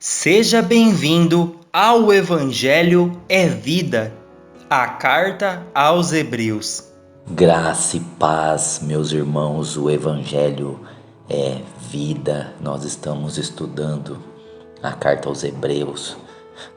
Seja bem-vindo ao Evangelho é Vida, a carta aos Hebreus. Graça e paz, meus irmãos, o Evangelho é vida. Nós estamos estudando a carta aos Hebreus.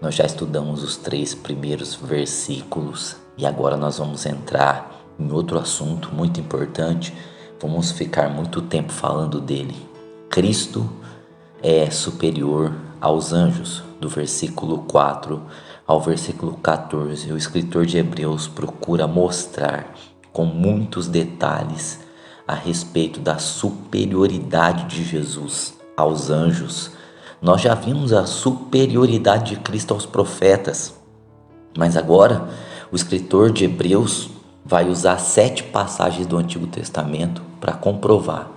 Nós já estudamos os 3 primeiros versículos e agora nós vamos entrar em outro assunto muito importante. Vamos ficar muito tempo falando dele. Cristo é superior aos anjos. Do versículo 4 ao versículo 14, o escritor de Hebreus procura mostrar com muitos detalhes a respeito da superioridade de Jesus aos anjos. Nós já vimos a superioridade de Cristo aos profetas, mas agora o escritor de Hebreus vai usar 7 passagens do Antigo Testamento para comprovar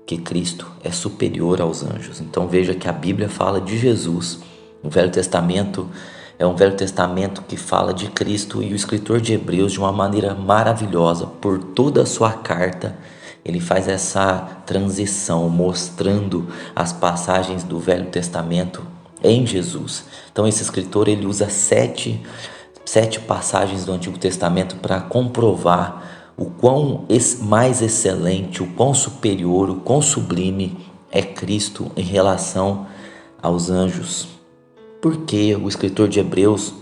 que Cristo é superior aos anjos. Então veja que a Bíblia fala de Jesus. O Velho Testamento é um Velho Testamento que fala de Cristo, e o escritor de Hebreus, de uma maneira maravilhosa, por toda a sua carta, ele faz essa transição mostrando as passagens do Velho Testamento em Jesus. Então esse escritor ele usa sete passagens do Antigo Testamento para comprovar o quão mais excelente, o quão superior, o quão sublime é Cristo em relação aos anjos. Porque o escritor de Hebreus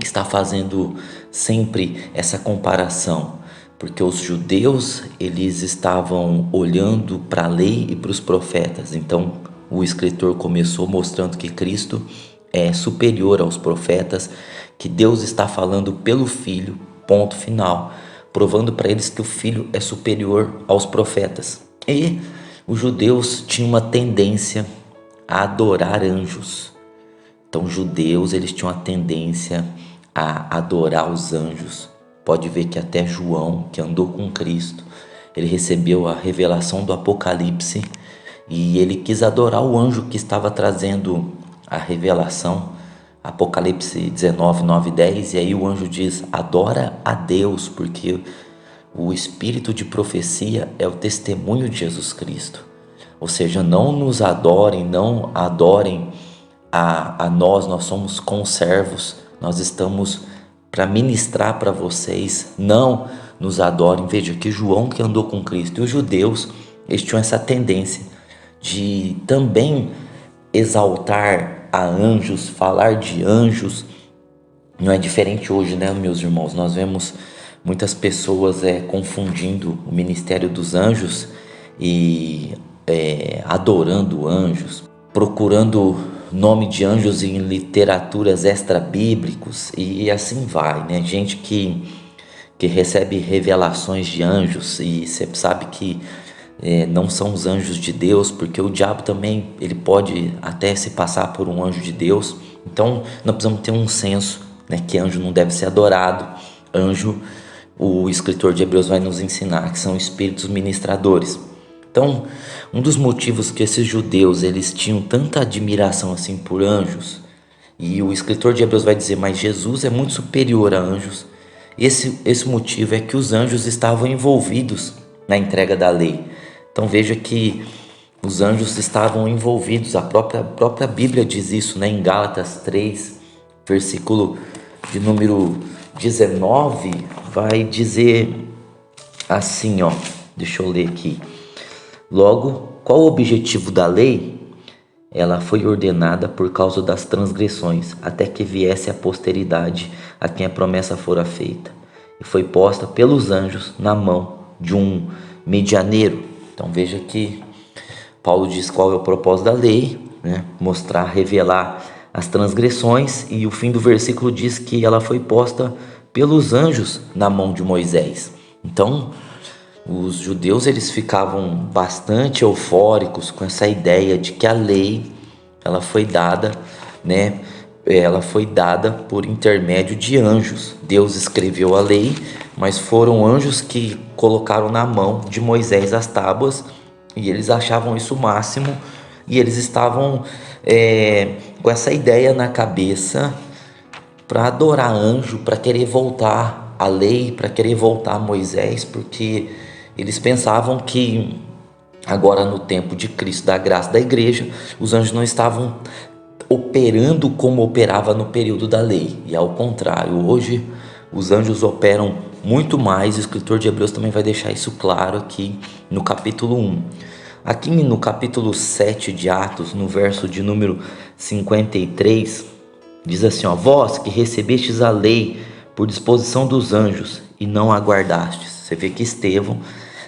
está fazendo sempre essa comparação? Porque os judeus eles estavam olhando para a lei e para os profetas. Então o escritor começou mostrando que Cristo é superior aos profetas, que Deus está falando pelo Filho, ponto final, provando para eles que o Filho é superior aos profetas. E os judeus tinham uma tendência a adorar anjos. Então os judeus eles tinham a tendência a adorar os anjos. Pode ver que até João, que andou com Cristo, ele recebeu a revelação do Apocalipse e ele quis adorar o anjo que estava trazendo a revelação, Apocalipse 19, 9 e 10, e aí o anjo diz: adora a Deus, porque o espírito de profecia é o testemunho de Jesus Cristo. Ou seja, não nos adorem, não adorem a nós somos conservos, nós estamos para ministrar para vocês, não nos adorem. Veja que João, que andou com Cristo, e os judeus, eles tinham essa tendência de também exaltar a anjos, falar de anjos. Não é diferente hoje, né, meus irmãos? Nós vemos muitas pessoas confundindo o ministério dos anjos e adorando anjos, procurando nome de anjos em literaturas extra-bíblicos e assim vai, né? Gente que recebe revelações de anjos e você sabe que não são os anjos de Deus, porque o diabo também ele pode até se passar por um anjo de Deus. Então nós precisamos ter um senso, né, que anjo não deve ser adorado. Anjo, o escritor de Hebreus vai nos ensinar que são espíritos ministradores. Então, um dos motivos que esses judeus eles tinham tanta admiração assim por anjos, e o escritor de Hebreus vai dizer, mas Jesus é muito superior a anjos. Esse motivo é que os anjos estavam envolvidos na entrega da lei. Então veja que os anjos estavam envolvidos, a própria Bíblia diz isso, né? Em Gálatas 3, versículo de número 19, vai dizer assim, ó, deixa eu ler aqui. Logo, qual o objetivo da lei? Ela foi ordenada por causa das transgressões, até que viesse a posteridade a quem a promessa fora feita, e foi posta pelos anjos na mão de um medianeiro. Então veja que Paulo diz qual é o propósito da lei, né? Mostrar, revelar as transgressões, e o fim do versículo diz que ela foi posta pelos anjos na mão de Moisés. Então os judeus eles ficavam bastante eufóricos com essa ideia de que a lei ela foi dada, né? Ela foi dada por intermédio de anjos. Deus escreveu a lei, mas foram anjos que colocaram na mão de Moisés as tábuas, e eles achavam isso o máximo, e eles estavam com essa ideia na cabeça para adorar anjo, para querer voltar à lei, para querer voltar a Moisés, porque eles pensavam que agora no tempo de Cristo, da graça da igreja, os anjos não estavam operando como operava no período da lei. E ao contrário, hoje os anjos operam muito mais. O escritor de Hebreus também vai deixar isso claro aqui no capítulo 1. Aqui no capítulo 7 de Atos, no verso de número 53, diz assim, ó: vós que recebestes a lei por disposição dos anjos e não aguardastes. Você vê que Estevão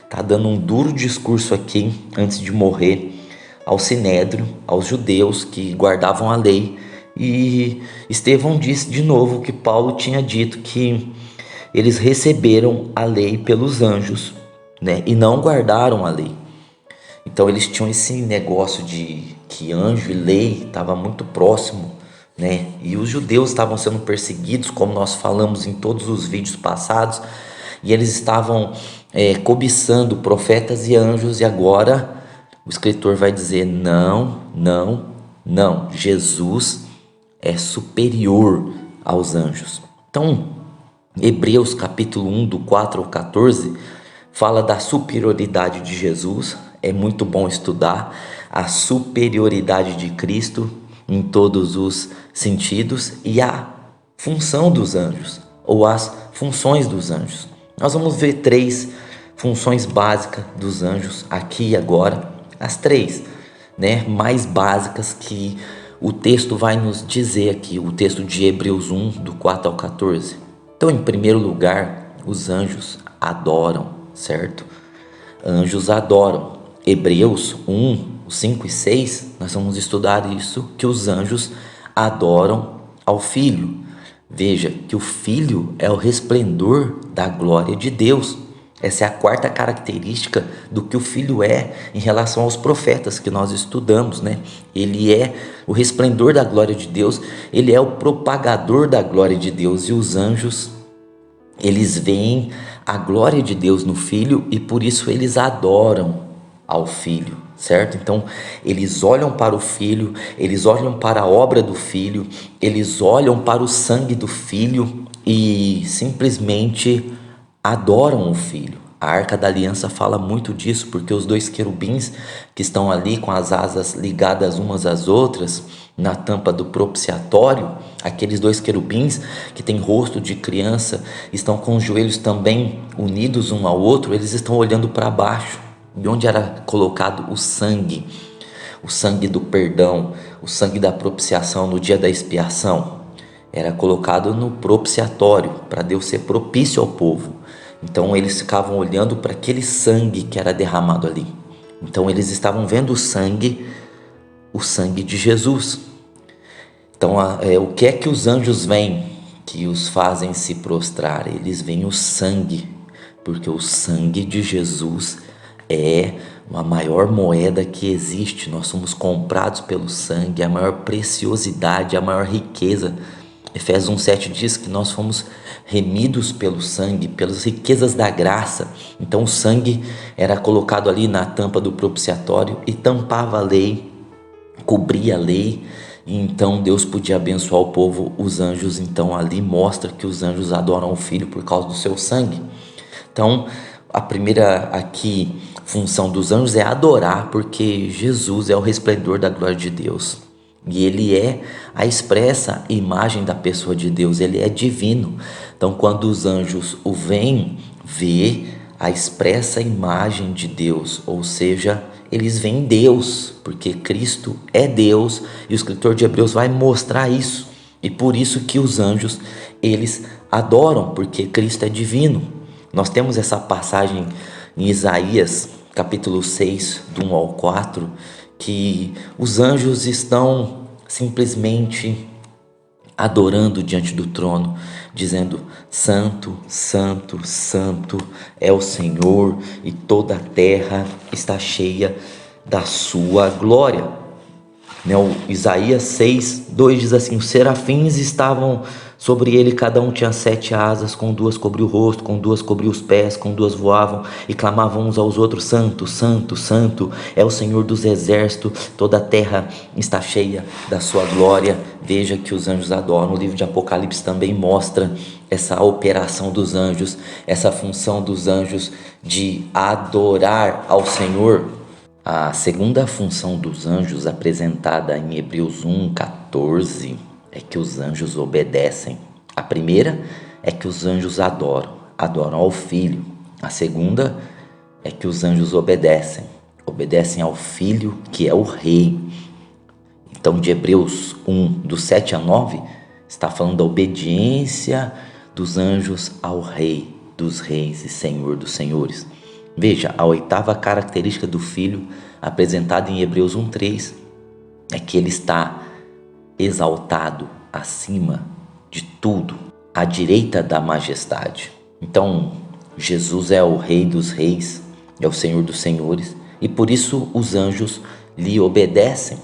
está dando um duro discurso aqui, antes de morrer, ao Sinédrio, aos judeus que guardavam a lei. E Estevão disse de novo que Paulo tinha dito que eles receberam a lei pelos anjos, né, e não guardaram a lei. Então eles tinham esse negócio de que anjo e lei estava muito próximo, né? E os judeus estavam sendo perseguidos, como nós falamos em todos os vídeos passados, e eles estavam cobiçando profetas e anjos. E agora o escritor vai dizer: não, não, não, Jesus é superior aos anjos. Então, Hebreus capítulo 1, do 4 ao 14, fala da superioridade de Jesus. É muito bom estudar a superioridade de Cristo em todos os sentidos e a função dos anjos, ou as funções dos anjos. Nós vamos ver 3 funções básicas dos anjos aqui e agora, as 3, né, mais básicas que o texto vai nos dizer aqui, o texto de Hebreus 1, do 4 ao 14. Então, em primeiro lugar, os anjos adoram, certo? Anjos adoram. Hebreus 1, 5 e 6, nós vamos estudar isso, que os anjos adoram ao Filho. Veja que o Filho é o resplendor da glória de Deus. Essa é a 4ª característica do que o Filho é em relação aos profetas que nós estudamos, né? Ele é o resplendor da glória de Deus, ele é o propagador da glória de Deus. E os anjos, eles veem a glória de Deus no Filho e por isso eles adoram ao Filho, certo? Então eles olham para o Filho, eles olham para a obra do Filho, eles olham para o sangue do Filho e simplesmente adoram o Filho. A Arca da Aliança fala muito disso, porque os 2 querubins que estão ali com as asas ligadas umas às outras na tampa do propiciatório, aqueles 2 querubins que têm rosto de criança, estão com os joelhos também unidos um ao outro, eles estão olhando para baixo, de onde era colocado o sangue do perdão, o sangue da propiciação no dia da expiação. Era colocado no propiciatório para Deus ser propício ao povo. Então eles ficavam olhando para aquele sangue que era derramado ali. Então eles estavam vendo o sangue de Jesus. Então o que é que os anjos veem que os fazem se prostrar? Eles veem o sangue, porque o sangue de Jesus é a maior moeda que existe. Nós somos comprados pelo sangue, a maior preciosidade, a maior riqueza. Efésios 1,7 diz que nós fomos remidos pelo sangue, pelas riquezas da graça. Então o sangue era colocado ali na tampa do propiciatório e tampava a lei, cobria a lei, e então Deus podia abençoar o povo. Os anjos, então, ali mostra que os anjos adoram o Filho por causa do seu sangue. Então a primeira aqui função dos anjos é adorar, porque Jesus é o resplendor da glória de Deus. E ele é a expressa imagem da pessoa de Deus, ele é divino. Então quando os anjos o veem, vê a expressa imagem de Deus, ou seja, eles veem Deus, porque Cristo é Deus, e o escritor de Hebreus vai mostrar isso. E por isso que os anjos, eles adoram, porque Cristo é divino. Nós temos essa passagem em Isaías, capítulo 6, do 1 ao 4, que os anjos estão simplesmente adorando diante do trono, dizendo: Santo, Santo, Santo é o Senhor, e toda a terra está cheia da sua glória. O Isaías 6, 2 diz assim: os serafins estavam sobre ele, cada um tinha 7 asas, com 2 cobriu o rosto, com 2 cobriu os pés, com 2 voavam e clamavam uns aos outros: Santo, Santo, Santo é o Senhor dos exércitos, toda a terra está cheia da sua glória. Veja que os anjos adoram. O livro de Apocalipse também mostra essa operação dos anjos, essa função dos anjos de adorar ao Senhor. A segunda função dos anjos, apresentada em Hebreus 1:14, é que os anjos obedecem. A primeira é que os anjos adoram ao Filho. A segunda é que os anjos obedecem ao Filho, que é o Rei. Então, de Hebreus 1, do 7 a 9, está falando da obediência dos anjos ao Rei dos Reis e Senhor dos Senhores. Veja, a oitava característica do Filho, apresentada em Hebreus 1:3, é que ele está exaltado acima de tudo, à direita da majestade. Então, Jesus é o Rei dos Reis, é o Senhor dos Senhores, e por isso os anjos lhe obedecem.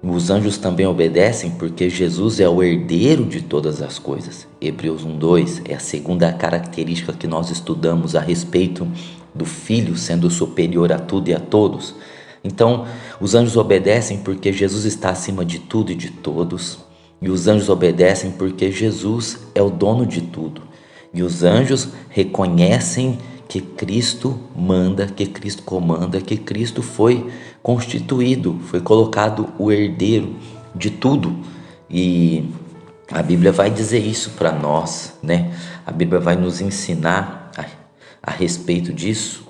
Os anjos também obedecem porque Jesus é o herdeiro de todas as coisas. Hebreus 1:2 é a segunda característica que nós estudamos a respeito do Filho sendo superior a tudo e a todos. Então, os anjos obedecem porque Jesus está acima de tudo e de todos. E os anjos obedecem porque Jesus é o dono de tudo. E os anjos reconhecem que Cristo manda, que Cristo comanda, que Cristo foi constituído, foi colocado o herdeiro de tudo. E a Bíblia vai dizer isso para nós, né? A Bíblia vai nos ensinar a respeito disso.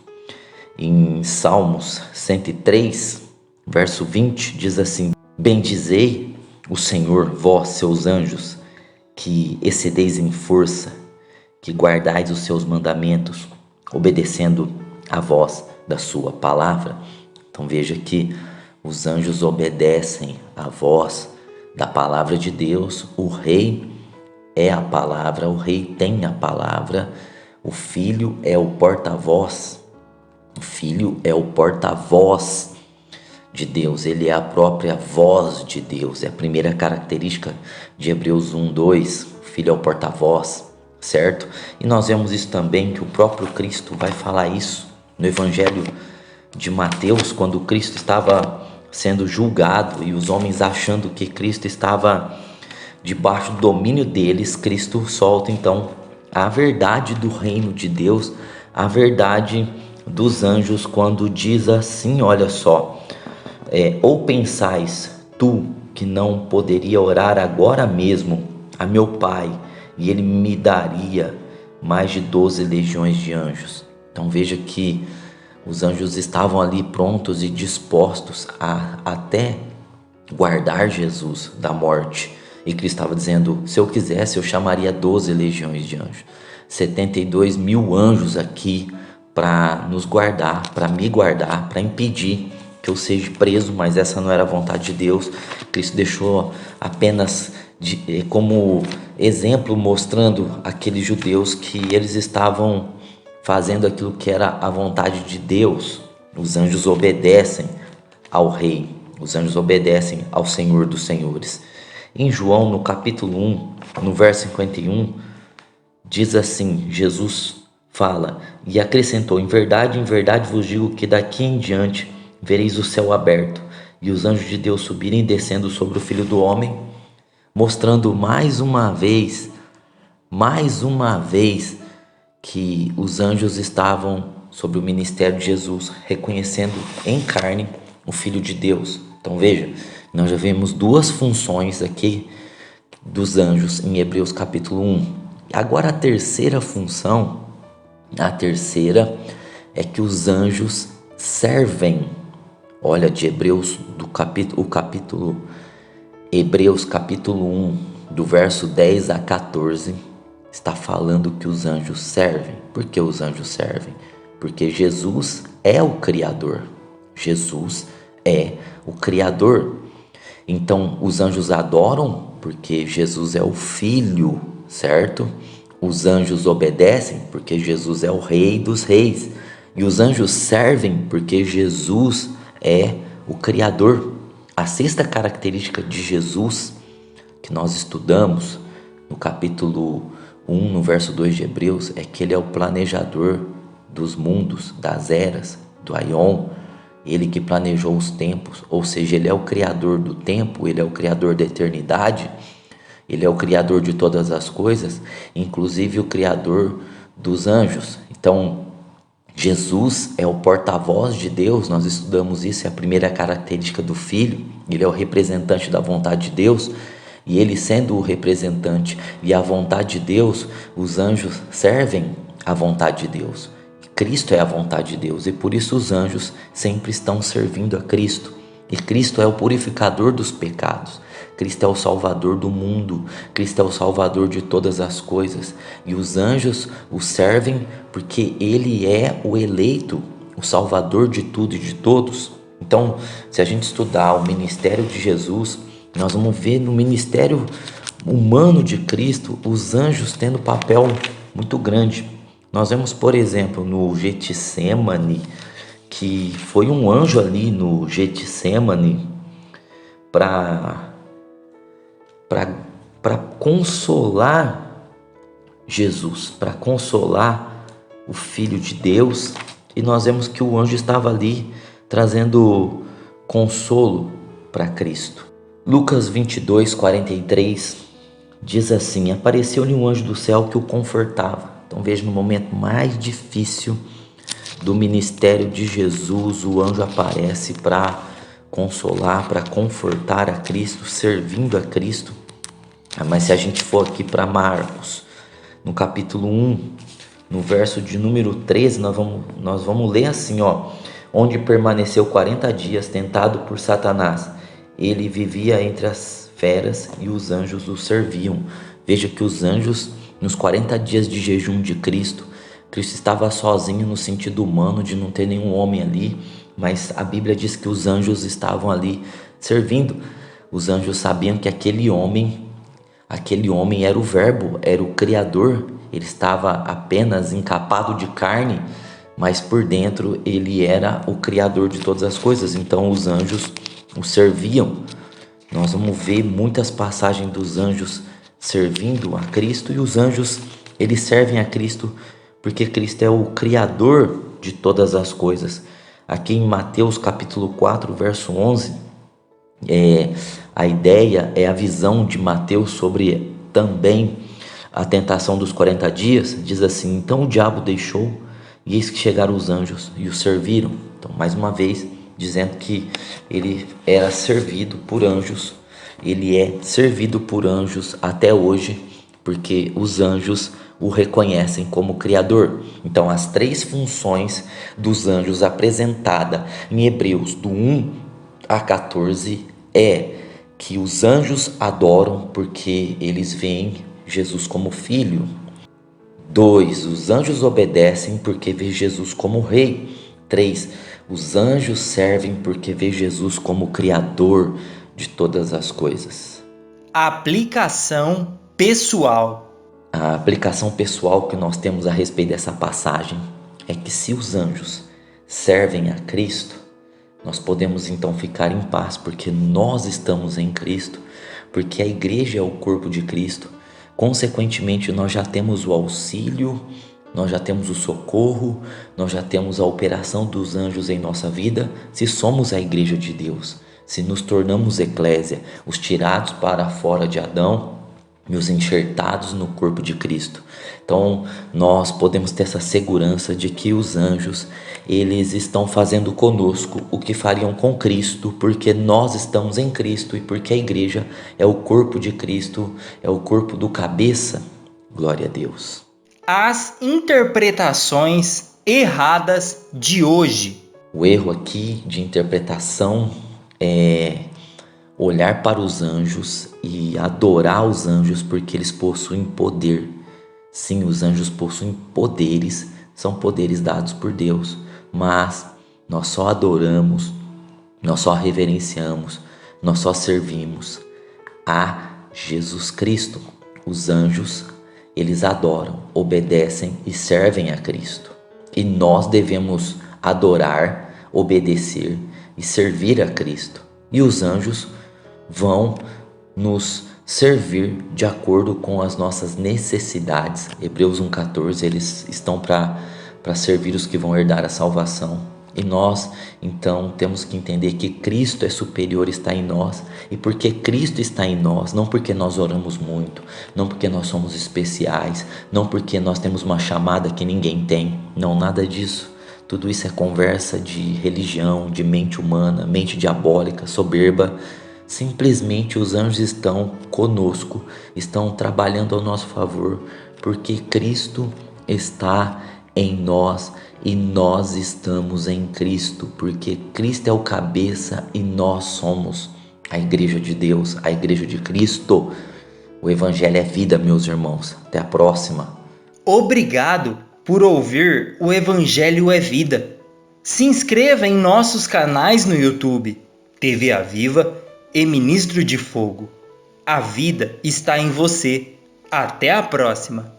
Em Salmos 103, verso 20, diz assim: Bendizei o Senhor, vós, seus anjos, que excedeis em força, que guardais os seus mandamentos, obedecendo a voz da sua palavra. Então veja que os anjos obedecem à voz da palavra de Deus. O Rei é a palavra, o Rei tem a palavra, o Filho é o porta-voz. O Filho é o porta-voz de Deus, ele é a própria voz de Deus. É a primeira característica de Hebreus 1:2, o Filho é o porta-voz, certo? E nós vemos isso também, que o próprio Cristo vai falar isso no Evangelho de Mateus, quando Cristo estava sendo julgado e os homens achando que Cristo estava debaixo do domínio deles. Cristo solta então a verdade do reino de Deus, a verdade dos anjos, quando diz assim: olha só, ou pensais tu que não poderia orar agora mesmo a meu Pai e ele me daria mais de 12 legiões de anjos? Então veja que os anjos estavam ali prontos e dispostos a até guardar Jesus da morte. E Cristo estava dizendo: se eu quisesse, eu chamaria 12 legiões de anjos, 72 mil anjos aqui para nos guardar, para me guardar, para impedir que eu seja preso, mas essa não era a vontade de Deus. Cristo deixou apenas como exemplo, mostrando aqueles judeus que eles estavam fazendo aquilo que era a vontade de Deus. Os anjos obedecem ao Rei, os anjos obedecem ao Senhor dos Senhores. Em João, no capítulo 1, no verso 51, diz assim, Jesus fala, e acrescentou: em verdade vos digo que daqui em diante vereis o céu aberto e os anjos de Deus subirem e descendo sobre o Filho do Homem, mostrando mais uma vez que os anjos estavam sobre o ministério de Jesus, reconhecendo em carne o Filho de Deus. Então veja, nós já vemos duas funções aqui dos anjos em Hebreus capítulo 1. Agora a terceira função, é que os anjos servem. Olha, de Hebreus, Hebreus capítulo 1, do verso 10 a 14, está falando que os anjos servem. Por que os anjos servem? Porque Jesus é o Criador. Jesus é o Criador. Então, os anjos adoram porque Jesus é o Filho, certo? Os anjos obedecem porque Jesus é o Rei dos Reis. E os anjos servem porque Jesus é o Criador. A sexta característica de Jesus, que nós estudamos no capítulo 1, no verso 2 de Hebreus, é que ele é o planejador dos mundos, das eras, do Aion. Ele que planejou os tempos, ou seja, ele é o criador do tempo, ele é o criador da eternidade, ele é o criador de todas as coisas, inclusive o criador dos anjos. Então, Jesus é o porta-voz de Deus, nós estudamos isso, é a primeira característica do Filho, ele é o representante da vontade de Deus, e ele sendo o representante e a vontade de Deus, os anjos servem a vontade de Deus. Cristo é a vontade de Deus e por isso os anjos sempre estão servindo a Cristo. E Cristo é o purificador dos pecados. Cristo é o salvador do mundo. Cristo é o salvador de todas as coisas. E os anjos o servem porque ele é o eleito, o salvador de tudo e de todos. Então, se a gente estudar o ministério de Jesus, nós vamos ver no ministério humano de Cristo os anjos tendo papel muito grande. Nós vemos, por exemplo, no Getsemane, que foi um anjo ali no Getsemane para consolar Jesus, para consolar o Filho de Deus. E nós vemos que o anjo estava ali trazendo consolo para Cristo. Lucas 22, 43 diz assim: apareceu-lhe um anjo do céu que o confortava. Então veja, no momento mais difícil do ministério de Jesus, o anjo aparece para consolar, para confortar a Cristo, servindo a Cristo. Mas se a gente for aqui para Marcos, no capítulo 1, no verso de número 13, nós vamos ler assim, onde permaneceu 40 dias tentado por Satanás. Ele vivia entre as feras e os anjos o serviam. Veja que os anjos, nos 40 dias de jejum de Cristo estava sozinho no sentido humano de não ter nenhum homem ali, mas a Bíblia diz que os anjos estavam ali servindo. Os anjos sabiam que aquele homem era o Verbo, era o Criador. Ele estava apenas encapado de carne, mas por dentro ele era o Criador de todas as coisas. Então os anjos o serviam. Nós vamos ver muitas passagens dos anjos servindo a Cristo, e os anjos, eles servem a Cristo porque Cristo é o Criador de todas as coisas. Aqui em Mateus capítulo 4, verso 11, a ideia é a visão de Mateus sobre também a tentação dos 40 dias. Diz assim: então o diabo deixou, e eis que chegaram os anjos e o serviram. Então, mais uma vez, dizendo que ele era servido por anjos. Ele é servido por anjos até hoje, porque os anjos o reconhecem como Criador. Então, as três funções dos anjos apresentada em Hebreus do 1 a 14 é que os anjos adoram porque eles veem Jesus como filho. 2. Os anjos obedecem porque vê Jesus como rei. 3. Os anjos servem porque vê Jesus como Criador de todas as coisas. Aplicação pessoal. A aplicação pessoal que nós temos a respeito dessa passagem é que se os anjos servem a Cristo, nós podemos então ficar em paz, porque nós estamos em Cristo, porque a igreja é o corpo de Cristo. Consequentemente, nós já temos o auxílio, nós já temos o socorro, nós já temos a operação dos anjos em nossa vida, se somos a igreja de Deus, se nos tornamos eclésia, os tirados para fora de Adão e os enxertados no corpo de Cristo. Então nós podemos ter essa segurança de que os anjos, eles estão fazendo conosco o que fariam com Cristo, porque nós estamos em Cristo e porque a igreja é o corpo de Cristo, é o corpo do cabeça. Glória a Deus. As interpretações erradas de hoje. O erro aqui de interpretação é olhar para os anjos e adorar os anjos porque eles possuem poder. Sim, os anjos possuem poderes, são poderes dados por Deus, mas nós só adoramos, nós só reverenciamos, nós só servimos a Jesus Cristo. Os anjos, eles adoram, obedecem e servem a Cristo. E nós devemos adorar, obedecer e servir a Cristo. E os anjos vão nos servir de acordo com as nossas necessidades. Hebreus 1,14, eles estão para servir os que vão herdar a salvação. E nós, então, temos que entender que Cristo é superior, está em nós. E porque Cristo está em nós, não porque nós oramos muito, não porque nós somos especiais, não porque nós temos uma chamada que ninguém tem. Não, nada disso. Tudo isso é conversa de religião, de mente humana, mente diabólica, soberba. Simplesmente os anjos estão conosco, estão trabalhando ao nosso favor, porque Cristo está em nós e nós estamos em Cristo, porque Cristo é o cabeça e nós somos a igreja de Deus, a igreja de Cristo. O Evangelho é vida, meus irmãos. Até a próxima. Obrigado por ouvir o Evangelho é Vida. Se inscreva em nossos canais no YouTube, TV Aviva e Ministro de Fogo. A vida está em você. Até a próxima!